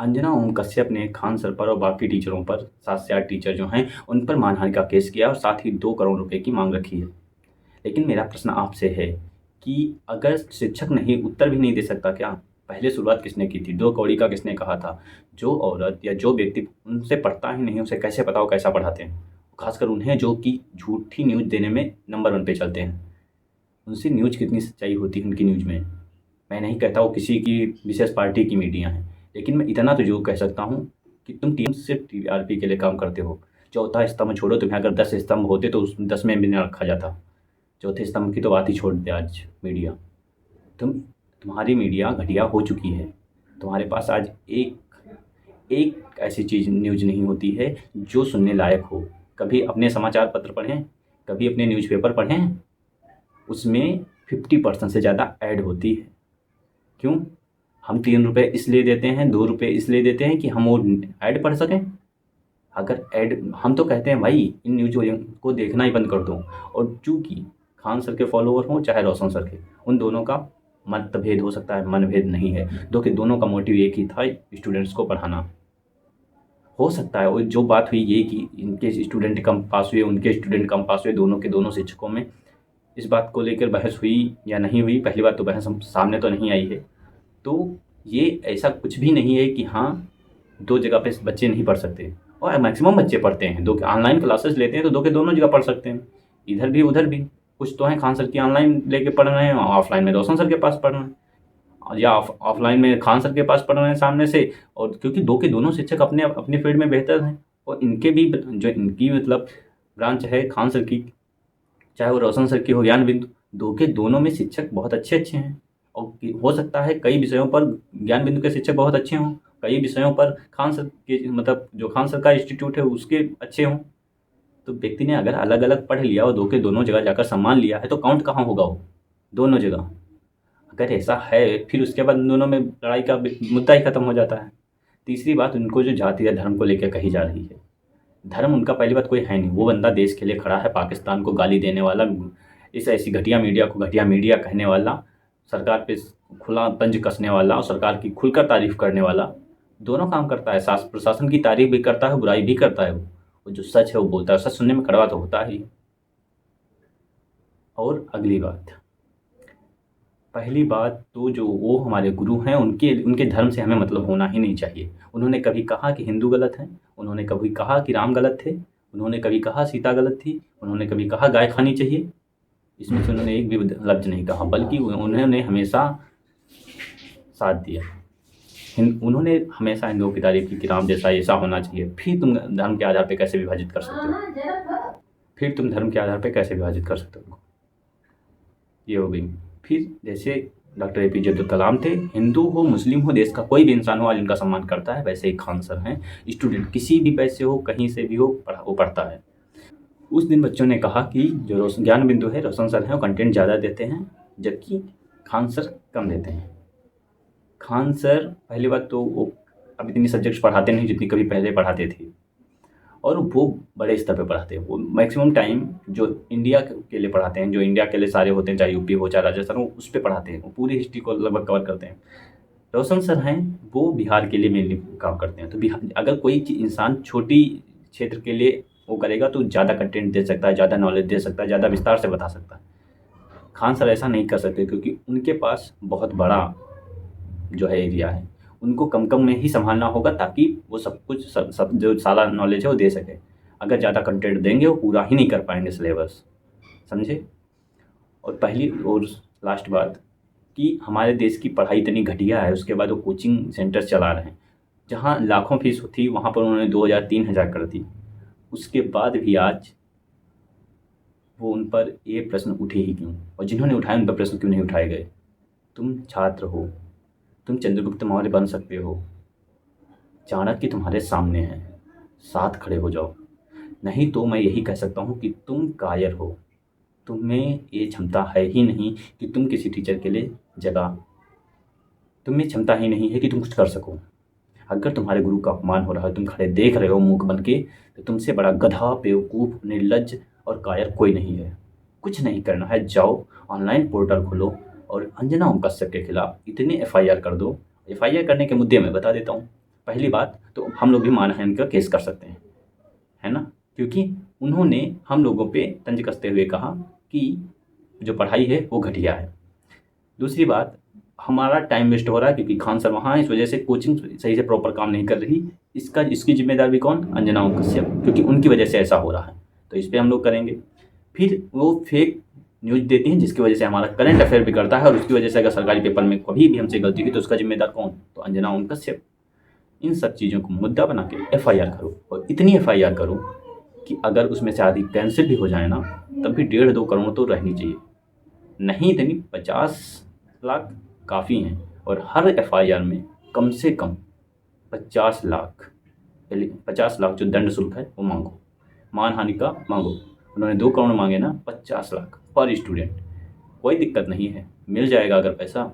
अंजना ओम कश्यप ने खान सर पर और बाकी टीचरों पर 7 से 8 टीचर जो हैं उन पर मानहानि का केस किया और साथ ही 2 करोड़ रुपए की मांग रखी है। लेकिन मेरा प्रश्न आपसे है कि अगर शिक्षक नहीं उत्तर भी नहीं दे सकता क्या? पहले शुरुआत किसने की थी? 2 कौड़ी का किसने कहा था? जो औरत या जो व्यक्ति उनसे पढ़ता ही नहीं उसे कैसे पता वो कैसा पढ़ाते हैं? खासकर उन्हें जो कि झूठी न्यूज़ देने में नंबर 1 पे चलते हैं। उनसे न्यूज़ कितनी सच्चाई होती है उनकी न्यूज़ में। मैं नहीं कहता वो किसी की विशेष पार्टी की मीडिया है, लेकिन मैं इतना तो ज़रूर कह सकता हूँ कि तुम टीम सिर्फ़ टीआरपी के लिए काम करते हो। चौथा स्तंभ छोड़ो, तुम्हें अगर 10 स्तंभ होते तो उस 10 में भी ना रखा जाता। चौथे स्तंभ की तो बात ही छोड़ दे आज मीडिया। तुम्हारी मीडिया घटिया हो चुकी है। तुम्हारे पास आज एक एक ऐसी चीज़ न्यूज़ नहीं होती है जो सुनने लायक हो। कभी अपने समाचार पत्र पढ़ें, कभी अपने न्यूज़पेपर पढ़ें, उसमें 50% से ज़्यादा ऐड होती है। क्यों? हम 3 रुपए इसलिए देते हैं, 2 रुपए इसलिए देते हैं कि हम वो ऐड पढ़ सकें। अगर ऐड हम तो कहते हैं भाई इन न्यूज़ को देखना ही बंद कर दो। और चूँकि खान सर के फॉलोवर हों चाहे रोशन सर के, उन दोनों का मतभेद हो सकता है, मनभेद नहीं है। दोनों का मोटिव एक ही था, स्टूडेंट्स को पढ़ाना। हो सकता है वो जो बात हुई ये कि इनके स्टूडेंट कम पास हुए, उनके स्टूडेंट कम पास हुए, दोनों के दोनों शिक्षकों में इस बात को लेकर बहस हुई या नहीं हुई, पहली बात तो बहस हम सामने तो नहीं आई है। तो ये ऐसा कुछ भी नहीं है कि हाँ, 2 जगह पे बच्चे नहीं पढ़ सकते और मैक्सिमम बच्चे पढ़ते हैं। 2 ऑनलाइन क्लासेस लेते हैं तो 2 के दोनों जगह पढ़ सकते हैं, इधर भी उधर भी। कुछ तो हैं खान सर की ऑनलाइन लेके पढ़ रहे हैं और ऑफलाइन में रोशन सर के पास पढ़ रहे हैं, और या ऑफलाइन में खान सर के पास पढ़ रहे हैं सामने से। और क्योंकि 2 के दोनों शिक्षक अपने अपनी फील्ड में बेहतर हैं और इनके भी जो इनकी मतलब ब्रांच है खान सर की, चाहे वो रोशन सर की हो, ज्ञान बिंदु, 2 के दोनों में शिक्षक बहुत अच्छे-अच्छे हैं। और हो सकता है कई विषयों पर ज्ञान बिंदु के शिक्षक बहुत अच्छे हों, कई विषयों पर खान सर के मतलब जो खान सर का इंस्टीट्यूट है उसके अच्छे हों। तो व्यक्ति ने अगर अलग-अलग पढ़ लिया और 2 के दोनों जगह जाकर सम्मान लिया है तो काउंट कहाँ होगा वो? दोनों जगह। अगर ऐसा है फिर उसके बाद उन दोनों में लड़ाई का मुद्दा ही खत्म हो जाता है। तीसरी बात उनको जो जाति या धर्म को लेकर कही जा रही है। धर्म उनका पहली बात कोई है नहीं, वो बंदा देश के लिए खड़ा है, पाकिस्तान को गाली देने वाला, इस ऐसी घटिया मीडिया को घटिया मीडिया कहने वाला, सरकार पे खुला तंज कसने वाला और सरकार की खुलकर तारीफ करने वाला, दोनों काम करता है। प्रशासन की तारीफ भी करता है, बुराई भी करता है। वो जो सच है वो बोलता है, सच सुनने में कड़वा तो होता ही। और अगली बात, पहली बात तो जो वो हमारे गुरु हैं उनके उनके धर्म से हमें मतलब होना ही नहीं चाहिए। उन्होंने कभी कहा कि हिंदू गलत हैं, उन्होंने कभी कहा कि राम गलत थे, उन्होंने कभी कहा सीता गलत थी, उन्होंने कभी कहा गाय खानी चाहिए। इसमें से उन्होंने एक भी लफ्ज़ नहीं कहा, बल्कि उन्होंने हमेशा साथ दिया। उन्होंने हमेशा हिंदुओं की तारीफ़ की कि राम जैसा ऐसा होना चाहिए। फिर तुम धर्म के आधार पे कैसे विभाजित कर सकते हो? फिर तुम धर्म के आधार पे कैसे विभाजित कर सकते हो? ये हो गई। फिर जैसे डॉक्टर एपीजे अब्दुल कलाम थे, हिंदू हो मुस्लिम हो, देश का कोई भी इंसान हो आज उनका सम्मान करता है, वैसे ही खान सर हैं। स्टूडेंट किसी भी पैसे हो कहीं से भी हो वो पढ़ता है। उस दिन बच्चों ने कहा कि जो ज्ञान बिंदु है रोशन सर हैं वो कंटेंट ज़्यादा देते हैं जबकि खान सर कम देते हैं। खान सर पहली बात तो वो अब इतनी सब्जेक्ट्स पढ़ाते नहीं जितनी कभी पहले पढ़ाते थे, और वो बड़े स्तर पे पढ़ाते हैं। वो मैक्सिमम टाइम जो इंडिया के लिए पढ़ाते हैं, जो इंडिया के लिए सारे होते हैं, चाहे यूपी हो चाहे राजस्थान हो, उस पे पढ़ाते हैं। वो पूरी हिस्ट्री को लगभग कवर करते हैं। रोशन सर हैं वो बिहार के लिए मेनली काम करते हैं। तो बिहार अगर कोई इंसान छोटी क्षेत्र के लिए वो करेगा तो ज़्यादा कंटेंट दे सकता है, ज़्यादा नॉलेज दे सकता है, ज़्यादा विस्तार से बता सकता है। खान सर ऐसा नहीं कर सकते क्योंकि उनके पास बहुत बड़ा जो है एरिया है, उनको कम कम में ही संभालना होगा ताकि वो सब कुछ सब जो सारा नॉलेज है वो दे सके। अगर ज़्यादा कंटेंट देंगे वो पूरा ही नहीं कर पाएंगे सिलेबस, समझे। और पहली और लास्ट बात कि हमारे देश की पढ़ाई इतनी घटिया है, उसके बाद वो कोचिंग सेंटर चला रहे हैं जहाँ लाखों फीस थी वहाँ पर उन्होंने 2000-3000 कर दी। उसके बाद भी आज वो उन पर ये प्रश्न उठे ही क्यों, और जिन्होंने उठाए उन पर प्रश्न क्यों नहीं उठाए गए? तुम छात्र हो, तुम चंद्रगुप्त मौर्य बन सकते हो, चाणक्य तुम्हारे सामने है, साथ खड़े हो जाओ। नहीं तो मैं यही कह सकता हूँ कि तुम कायर हो, तुम्हें ये क्षमता है ही नहीं कि तुम किसी टीचर के लिए जगह, तुम्हें क्षमता ही नहीं है कि तुम कुछ कर सको। अगर तुम्हारे गुरु का अपमान हो रहा है, तुम खड़े देख रहे हो मूक बन के, तो तुमसे बड़ा गधा, बेवकूफ़, निर्लज्ज और कायर कोई नहीं है। कुछ नहीं करना है, जाओ ऑनलाइन पोर्टल खोलो और अंजना ओम कश्यप के खिलाफ इतने एफआईआर कर दो। एफआईआर करने के मुद्दे मैं बता देता हूँ। पहली बात तो हम लोग भी मानहानि का केस कर सकते हैं, है ना? क्योंकि उन्होंने हम लोगों पे तंज कसते हुए कहा कि जो पढ़ाई है वो घटिया है। दूसरी बात, हमारा टाइम वेस्ट हो रहा है क्योंकि खान सर वहाँ हैं, इस वजह से कोचिंग सही से प्रॉपर काम नहीं कर रही। इसकी जिम्मेदार भी कौन? अंजना ओम कश्यप, क्योंकि उनकी वजह से ऐसा हो रहा है, तो इस पे हम लोग करेंगे। फिर वो फेक न्यूज़ देती हैं जिसकी वजह से हमारा करंट अफेयर बिगड़ता है, और उसकी वजह से अगर सरकारी पेपर में कभी भी हमसे गलती हुई तो उसका जिम्मेदार कौन? तो अंजना ओम कश्यप। इन सब चीज़ों को मुद्दा बना के एफआईआर करो, और इतनी एफआईआर करो कि अगर उसमें से आधी कैंसिल भी हो जाए ना, तब भी 1.5-2 करोड़ तो रहनी चाहिए। नहीं इतनी 50 लाख काफ़ी हैं, और हर एफआईआर में कम से कम 50 लाख, 50 लाख जो दंड शुल्क है वो मांगो, मानहानि का मांगो। उन्होंने 2 करोड़ मांगे ना, 50 लाख पर स्टूडेंट। कोई दिक्कत नहीं है, मिल जाएगा अगर पैसा